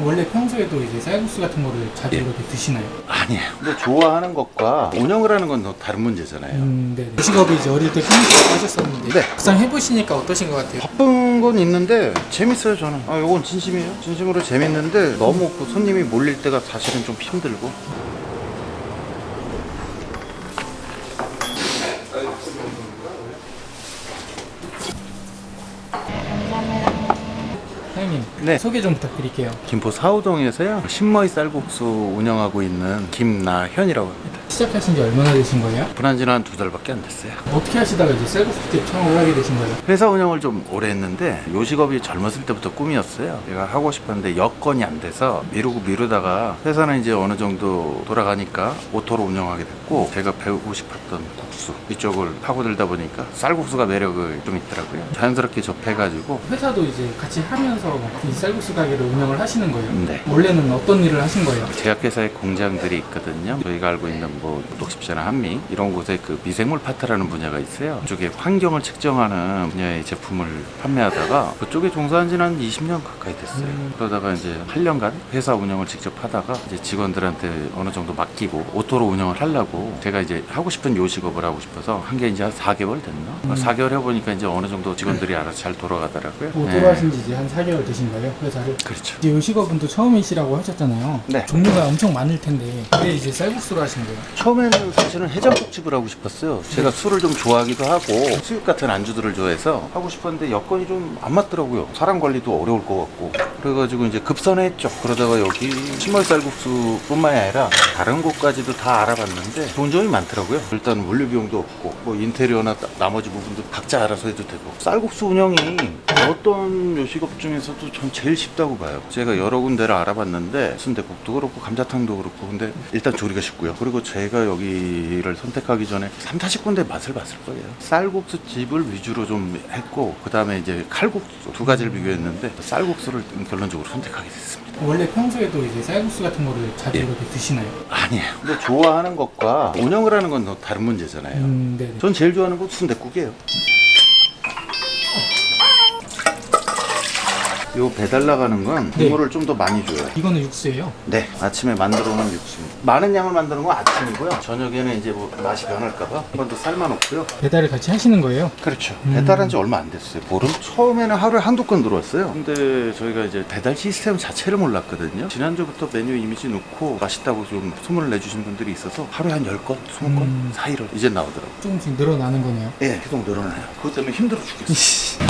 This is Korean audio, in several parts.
원래 평소에도 이제 쌀국수 같은 거를 자주 이렇게 드시나요? 아니에요. 근데 좋아하는 것과 운영을 하는 건 또 다른 문제잖아요. 네. 요식업이 이제 어릴 때 편의점 하셨었는데 네. 막상 해보시니까 어떠신 것 같아요? 바쁜 건 있는데 재밌어요 저는. 요건 진심이에요. 진심으로 재밌는데 너무 그 손님이 몰릴 때가 사실은 좀 힘들고. 사장님, 네. 소개 좀 부탁드릴게요. 김포 사호동에서요 신머이 쌀국수 운영하고 있는 김나현이라고 합니다. 시작하신 지 얼마나 되신 거예요? 불한 지는 한 2달밖에 안 됐어요. 어떻게 하시다가 이제 쌀국수집 창업을 하게 되신 거예요? 회사 운영을 좀 오래 했는데 요식업이 젊었을 때부터 꿈이었어요. 제가 하고 싶었는데 여건이 안 돼서 미루다가 회사는 이제 어느 정도 돌아가니까 오토로 운영하게 됐고, 제가 배우고 싶었던 국수 이쪽을 파고들다 보니까 쌀국수가 매력을 좀 있더라고요. 자연스럽게 접해가지고. 회사도 이제 같이 하면서 이 쌀국수 가게를 운영을 하시는 거예요? 네. 원래는 어떤 일을 하신 거예요? 제약회사의 공장들이 있거든요. 저희가 알고 있는 뭐 녹십자나 한미 이런 곳에 그 미생물 파트라는 분야가 있어요. 그쪽에 환경을 측정하는 분야의 제품을 판매하다가 그쪽에 종사한 지는 한 20년 가까이 됐어요. 그러다가 이제 8년간 회사 운영을 직접 하다가 이제 직원들한테 어느 정도 맡기고 오토로 운영을 하려고, 제가 이제 하고 싶은 요식업을 하고 싶어서 한 게 이제 한 4개월 됐나? 4개월 해보니까 이제 어느 정도 직원들이 알아서 잘 돌아가더라고요. 오토로 하신 지 이제 한 4개월 되신 거예요, 회사를? 그렇죠. 이제 요식업은 또 처음이시라고 하셨잖아요. 네. 종류가 엄청 많을 텐데 왜 이제 쌀국수로 하신 거예요? 처음에는 사실은 해장국집을 하고 싶었어요. 제가 술을 좀 좋아하기도 하고 수육 같은 안주들을 좋아해서 하고 싶었는데 여건이 좀 안 맞더라고요. 사람 관리도 어려울 것 같고. 그래가지고 이제 급선회했죠. 그러다가 여기 신머리 쌀국수 뿐만이 아니라 다른 곳까지도 다 알아봤는데 좋은 점이 많더라고요. 일단 물류 비용도 없고 뭐 인테리어나 나머지 부분도 각자 알아서 해도 되고, 쌀국수 운영이 어떤 요식업 중에서도 전 제일 쉽다고 봐요. 제가 여러 군데를 알아봤는데 순댓국도 그렇고 감자탕도 그렇고, 근데 일단 조리가 쉽고요. 그리고 제가 여기를 선택하기 전에 3, 40군데 맛을 봤을 거예요. 쌀국수 집을 위주로 좀 했고, 그 다음에 이제 칼국수 두 가지를 비교했는데 쌀국수를 결론적으로 선택하게 됐습니다. 원래 평소에도 이제 쌀국수 같은 거를 자주 이렇게 드시나요? 아니에요. 근데 좋아하는 것과 운영을 하는 건 또 다른 문제잖아요. 네네. 전 제일 좋아하는 건 순댓국이에요. 요 배달 나가는 건 네. 국물을 좀 더 많이 줘요. 이거는 육수예요? 네, 아침에 만들어 놓은 육수입니다. 많은 양을 만드는 건 아침이고요. 저녁에는 이제 뭐 맛이 변할까봐 한 번 더 삶아 놓고요. 배달을 같이 하시는 거예요? 그렇죠. 배달한 지 얼마 안 됐어요. 보름? 처음에는 하루에 한두 건 들어왔어요. 근데 저희가 이제 배달 시스템 자체를 몰랐거든요. 지난주부터 메뉴 이미지 놓고 맛있다고 좀 소문을 내주신 분들이 있어서 하루에 한 10건, 20건 사이를 이제 나오더라고요. 조금씩 늘어나는 거네요. 예, 계속 늘어나요. 그것 때문에 힘들어 죽겠어요.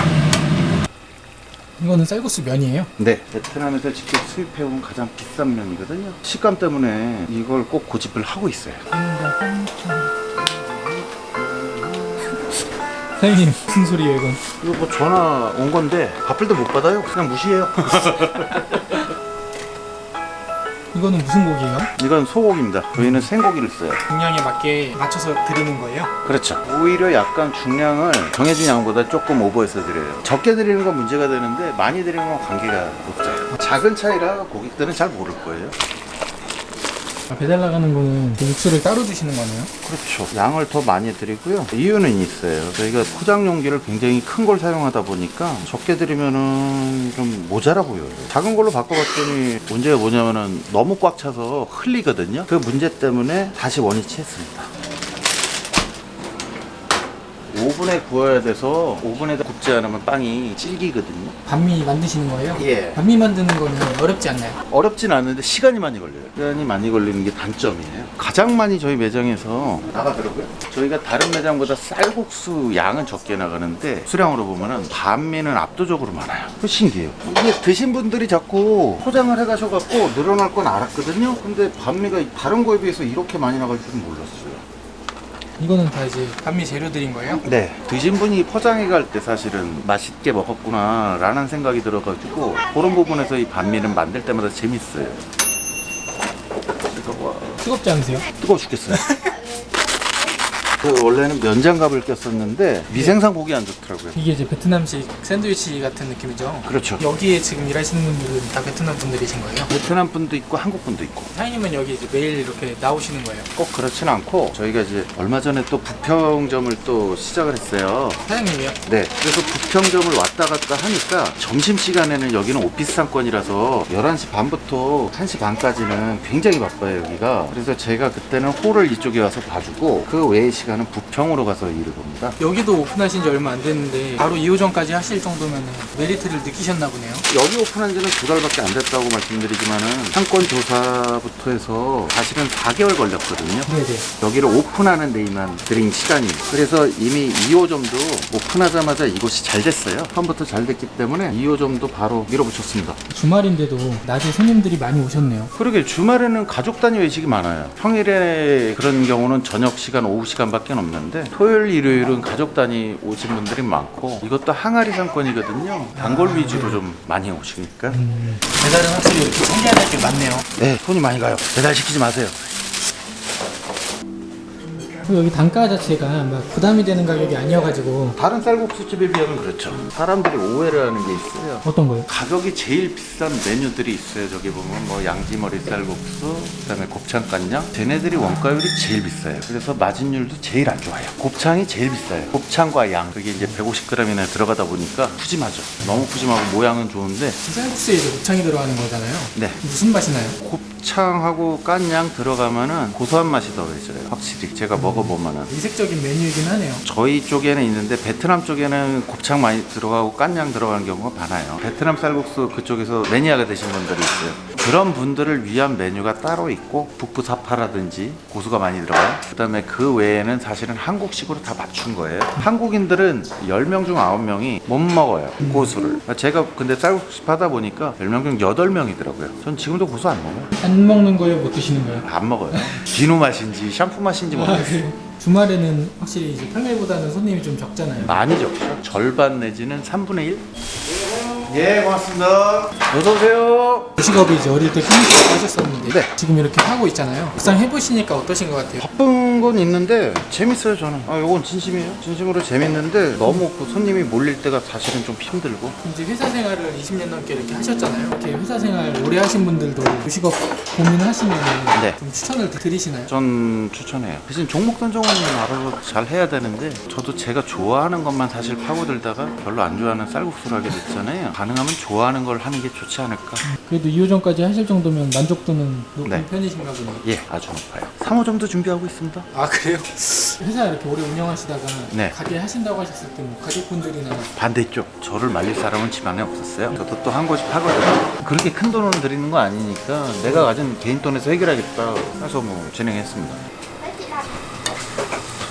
이거는 쌀국수 면이에요? 네, 베트남에서 직접 수입해온 가장 비싼 면이거든요. 식감 때문에 이걸 꼭 고집을 하고 있어요. 사장님 무슨 소리예요 이건? 이거 뭐 전화 온 건데 바쁠 때 못 받아요. 그냥 무시해요. 이거는 무슨 고기예요? 이건 소고기입니다. 저희는 생고기를 써요. 중량에 맞게 맞춰서 드리는 거예요? 그렇죠. 오히려 약간 중량을 정해진 양보다 조금 오버해서 드려요. 적게 드리는 건 문제가 되는데 많이 드리는 건 관계가 없어요. 작은 차이라 고객들은 잘 모를 거예요. 배달 나가는 거는 그 육수를 따로 주시는 거네요? 그렇죠. 양을 더 많이 드리고요. 이유는 있어요. 저희가 포장 용기를 굉장히 큰 걸 사용하다 보니까 적게 드리면은 좀 모자라 보여요. 작은 걸로 바꿔봤더니 문제가 뭐냐면은 너무 꽉 차서 흘리거든요. 그 문제 때문에 다시 원위치했습니다. 오븐에 구워야 돼서 오븐에다 굽지 않으면 빵이 질기거든요. 반미 만드시는 거예요? 예. 반미 만드는 거는 어렵지 않나요? 어렵진 않은데 시간이 많이 걸려요. 시간이 많이 걸리는 게 단점이에요. 가장 많이 저희 매장에서 나가더라고요. 저희가 다른 매장보다 쌀국수 양은 적게 나가는데 수량으로 보면은 반미는 압도적으로 많아요. 그 신기해요. 이게 드신 분들이 자꾸 포장을 해가셔갖고 늘어날 건 알았거든요. 근데 반미가 다른 거에 비해서 이렇게 많이 나갈 줄은 몰랐어요. 이거는 다 이제 반미 재료들인 거예요? 네, 드신 분이 포장해 갈 때 사실은 맛있게 먹었구나 라는 생각이 들어가지고 그런 부분에서 이 반미는 만들 때마다 재밌어요. 뜨겁지 않으세요? 뜨거워 죽겠어요. 그 원래는 면장갑을 꼈었는데 미생상 보기 안 좋더라고요. 이게 이제 베트남식 샌드위치 같은 느낌이죠? 그렇죠. 여기에 지금 일하시는 분들은 다 베트남 분들이신 거예요? 베트남 분도 있고 한국 분도 있고. 사장님은 여기 이제 매일 이렇게 나오시는 거예요? 꼭 그렇진 않고 저희가 이제 얼마 전에 또 부평점을 또 시작을 했어요. 사장님이요? 네. 그래서 부평점을 왔다 갔다 하니까 점심시간에는 여기는 오피스 상권이라서 11시 반부터 1시 반까지는 굉장히 바빠요 여기가. 그래서 제가 그때는 홀을 이쪽에 와서 봐주고 그 외의 시간은 부평으로 가서 일을 봅니다. 여기도 오픈하신 지 얼마 안 됐는데 바로 2호점까지 하실 정도면 메리트를 느끼셨나 보네요. 여기 오픈한 지는 2달밖에 안 됐다고 말씀드리지만은 상권 조사부터 해서 사실은 4개월 걸렸거든요. 네네. 여기를 오픈하는 데에만 들인 시간이. 그래서 이미 2호점도 오픈하자마자 이곳이 잘 됐어요. 처음부터 잘 됐기 때문에 2호점도 바로 밀어붙였습니다. 주말인데도 낮에 손님들이 많이 오셨네요. 그러게 주말에는 가족 단위 외식이 많아요. 평일에 그런 경우는 저녁 시간, 오후 시간밖에 없는데 토요일, 일요일은 가족 단위 오신 분들이 많고 이것도 항아리 상권이거든요. 단골 위주로 좀 많이 오시니까. 배달은 확실히 이렇게 챙겨야 될 게 많네요. 네, 손이 많이 가요. 배달시키지 마세요. 그리고 여기 단가 자체가 막 부담이 되는 가격이 아니어가지고. 다른 쌀국수집에 비하면 그렇죠. 사람들이 오해를 하는 게 있어요. 어떤 거요? 가격이 제일 비싼 메뉴들이 있어요. 저기 보면 뭐 양지머리 쌀국수, 그다음에 곱창간장. 쟤네들이 원가율이 제일 비싸요. 그래서 마진율도 제일 안 좋아요. 곱창이 제일 비싸요. 곱창과 양 그게 이제 150g이나 들어가다 보니까 푸짐하죠. 너무 푸짐하고 모양은 좋은데. 쌀국수에 이제 곱창이 들어가는 거잖아요. 네. 무슨 맛이 나요? 곱창하고 깐양 들어가면은 고소한 맛이 더해져요. 확실히 제가 먹어보면은. 이색적인 메뉴이긴 하네요. 저희 쪽에는 있는데 베트남 쪽에는 곱창 많이 들어가고 깐양 들어가는 경우가 많아요. 베트남 쌀국수 그쪽에서 매니아가 되신 분들이 있어요. 그런 분들을 위한 메뉴가 따로 있고 북부사파라든지 고수가 많이 들어가요. 그다음에 그 외에는 사실은 한국식으로 다 맞춘 거예요. 한국인들은 10명 중 9명이 못 먹어요. 고수를. 제가 근데 쌀국수 하다 보니까 10명 중 8명이더라고요. 전 지금도 고수 안 먹어요. 안 먹는 거예요? 못 드시는 거예요? 안 먹어요. 비누 맛인지 샴푸 맛인지 모르겠어요. 주말에는 확실히 이제 평일보다는 손님이 좀 적잖아요. 많이 적죠. 절반 내지는 3분의 1? 예, 고맙습니다. 어서오세요. 요식업이 이제 어릴 때 편의점 하셨었는데 네. 지금 이렇게 하고 있잖아요. 막상 해보시니까 어떠신 것 같아요? 바쁜 건 있는데 재밌어요 저는. 이건 진심이에요. 진심으로 재밌는데 너무 그 손님이 몰릴 때가 사실은 좀 힘들고. 이제 회사 생활을 20년 넘게 이렇게 하셨잖아요. 이렇게 회사 생활 오래 하신 분들도 요식업 고민하시면 네. 좀 추천을 드리시나요? 전 추천해요. 대신 종목 선정은 알아서 잘 해야 되는데 저도 제가 좋아하는 것만 사실 파고들다가 별로 안 좋아하는 쌀국수를 하게 됐잖아요. 가능하면 좋아하는 걸 하는 게 좋지 않을까. 그래도 2호점까지 하실 정도면 만족도는 높은 네. 편이신가 보네요. 예, 아주 높아요. 3호점도 준비하고 있습니다. 아 그래요? 회사 이렇게 오래 운영하시다가 네. 가게 하신다고 하셨을 때 뭐 가족분들이나 반대쪽 저를 말릴 사람은 집안에 없었어요. 저도 또 한 곳이 하거든요. 그렇게 큰 돈을 드리는 거 아니니까 내가 가진 개인 돈에서 해결하겠다 해서 뭐 진행했습니다.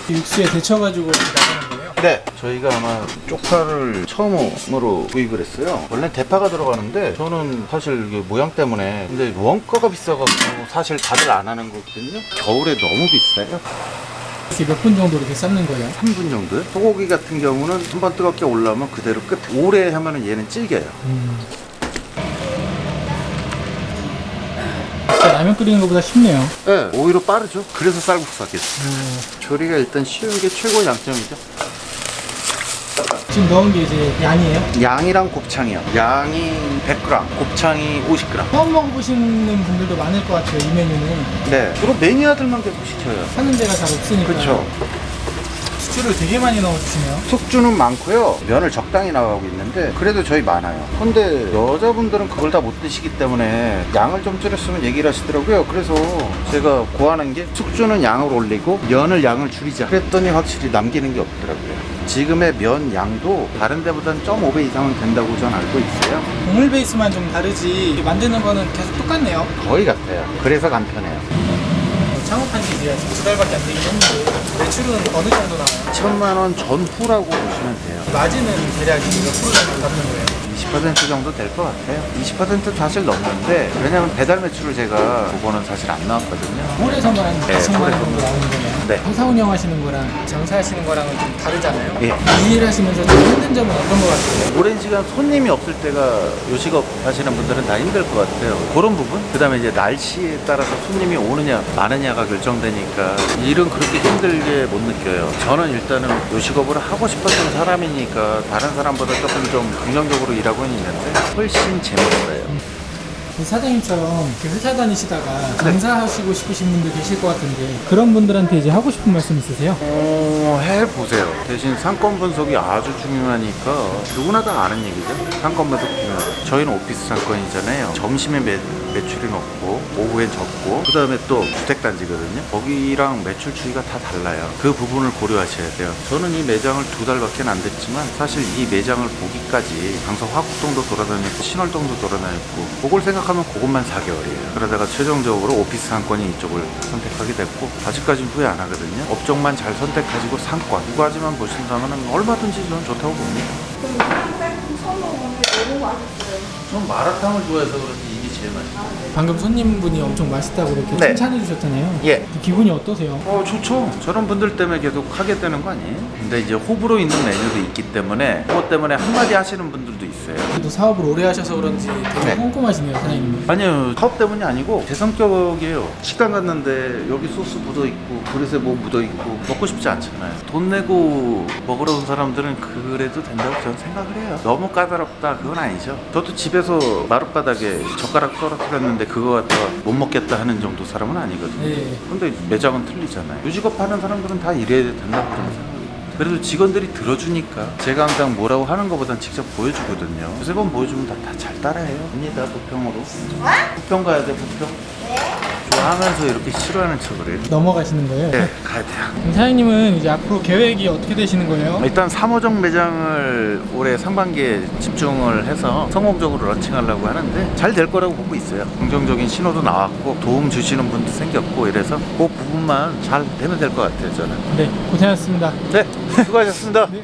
육수에 데쳐가지고 이렇게 나가는 거예요? 네, 저희가 아마 쪽파를 처음으로 구입을 했어요. 원래 대파가 들어가는데 저는 사실 이게 모양 때문에 근데 원가가 비싸가지고 사실 다들 안 하는 거거든요. 겨울에 너무 비싸요. 이렇게 몇 분 정도 이렇게 삶는 거예요? 3분 정도요. 소고기 같은 경우는 한번 뜨겁게 올라오면 그대로 끝. 오래 하면은 얘는 질겨요. 진짜 라면 끓이는 것보다 쉽네요. 네, 오히려 빠르죠. 그래서 쌀국수 하겠어요. 조리가 일단 쉬운 게 최고의 장점이죠. 지금 넣은 게 이제 양이에요? 양이랑 곱창이요. 양이 100g, 곱창이 50g. 처음 먹어보시는 분들도 많을 것 같아요, 이 메뉴는. 네, 주로 매니아들만 계속 시켜요. 하는 데가 잘 없으니까. 그렇죠. 숙주를 되게 많이 넣어주시네요. 숙주는 많고요. 면을 적당히 나가고 있는데 그래도 저희 많아요. 근데 여자분들은 그걸 다 못 드시기 때문에 양을 좀 줄였으면 얘기를 하시더라고요. 그래서 제가 고하는 게 숙주는 양을 올리고 면을 양을 줄이자. 그랬더니 확실히 남기는 게 없더라고요. 지금의 면 양도 다른 데보다는 1.5배 이상은 된다고 전 알고 있어요. 국물 베이스만 좀 다르지 만드는 거는 계속 똑같네요. 거의 같아요. 그래서 간편해요. 창업한 지 이제 2달밖에 안 되긴 했는데 매출은 어느 정도 나와요? 1000만 원 전후라고 보시면 돼요. 마진은 대략 몇 프로 정도 잡는 거예요? 20% 정도 될 것 같아요. 20% 사실 넘는데 왜냐면 배달 매출을 제가 그거는 사실 안 나왔거든요. 홀에서만 네, 2천만 원 홀에서만. 정도 나오는 거네요. 네. 회사 운영하시는 거랑 장사하시는 거랑은 좀 다르잖아요. 예. 이 일 하시면서 좀 힘든 점은 어떤 것 같아요? 오랜 시간 손님이 없을 때가 요식업 하시는 분들은 다 힘들 것 같아요. 그런 부분. 그다음에 이제 날씨에 따라서 손님이 오느냐 마느냐가 결정되니까 일은 그렇게 힘들게 못 느껴요. 저는 일단은 요식업을 하고 싶었던 사람이니까 다른 사람보다 조금 좀 긍정적으로 일하고는 있는데 훨씬 재밌어요. 사장님처럼 이렇게 회사 다니시다가 장사하시고 싶으신 분들 계실 것 같은데 그런 분들한테 이제 하고 싶은 말씀 있으세요? 해보세요. 대신 상권 분석이 아주 중요하니까 누구나 다 아는 얘기죠. 상권 분석 중요해요. 저희는 오피스 상권이잖아요. 점심에 매출이 높고 오후엔 적고 그 다음에 또 주택단지거든요. 거기랑 매출 추이가 다 달라요. 그 부분을 고려하셔야 돼요. 저는 이 매장을 2달밖에 안 됐지만 사실 이 매장을 보기까지 강서 화곡동도 돌아다녔고 신월동도 돌아다녔고 그걸 생각하면 그것만 4개월이에요. 그러다가 최종적으로 오피스 상권이 이쪽을 선택하게 됐고 아직까지는 후회 안 하거든요. 업종만 잘 선택하시고 상권 두 가지만 보신다면 얼마든지 저는 좋다고 봅니다. 그럼 닭갈비 처음 먹었는데 너무 맛있어요. 전 마라탕을 좋아해서 그런지 이게 제일 맛있어요. 방금 손님분이 엄청 맛있다고 이렇게 네. 칭찬해 주셨잖아요. 예. 기분이 어떠세요? 좋죠. 저런 분들 때문에 계속 하게 되는 거 아니에요? 근데 이제 호불호 있는 메뉴도 있기 때문에 그것 때문에 한마디 하시는 분들도 있어요. 그래도 사업을 오래 하셔서 그런지 되게 네. 꼼꼼하시네요, 사장님이. 아니요, 사업 때문이 아니고 제 성격이에요. 식당 갔는데 여기 소스 묻어 있고 그릇에 뭐 묻어 있고 먹고 싶지 않잖아요. 돈 내고 먹으러 온 사람들은 그래도 된다고 저는 생각을 해요. 너무 까다롭다 그건 아니죠. 저도 집에서 마룻바닥에 젓가락 떨어뜨렸는데 그거 갖다가 못 먹겠다 하는 정도 사람은 아니거든요. 네. 근데 매장은 틀리잖아요. 유직업 하는 사람들은 다 이래야 된다고 저는 생각해요. 그래도 직원들이 들어주니까 제가 항상 뭐라고 하는 것보단 직접 보여주거든요. 두세 번 보여주면 다 잘 따라해요. 갑니다, 부평으로. 부평 가야 돼, 부평. 좋아하면서 이렇게 싫어하는 척을 해요. 넘어가시는 거예요? 네, 가야 돼요. 그럼 사장님은 이제 앞으로 계획이 어떻게 되시는 거예요? 일단 3호점 매장을 올해 상반기에 집중을 해서 성공적으로 런칭하려고 하는데 잘 될 거라고 보고 있어요. 긍정적인 신호도 나왔고 도움 주시는 분도 생겼고 이래서 그 부분만 잘 되면 될 것 같아요, 저는. 네, 고생하셨습니다. 네, 수고하셨습니다. 네.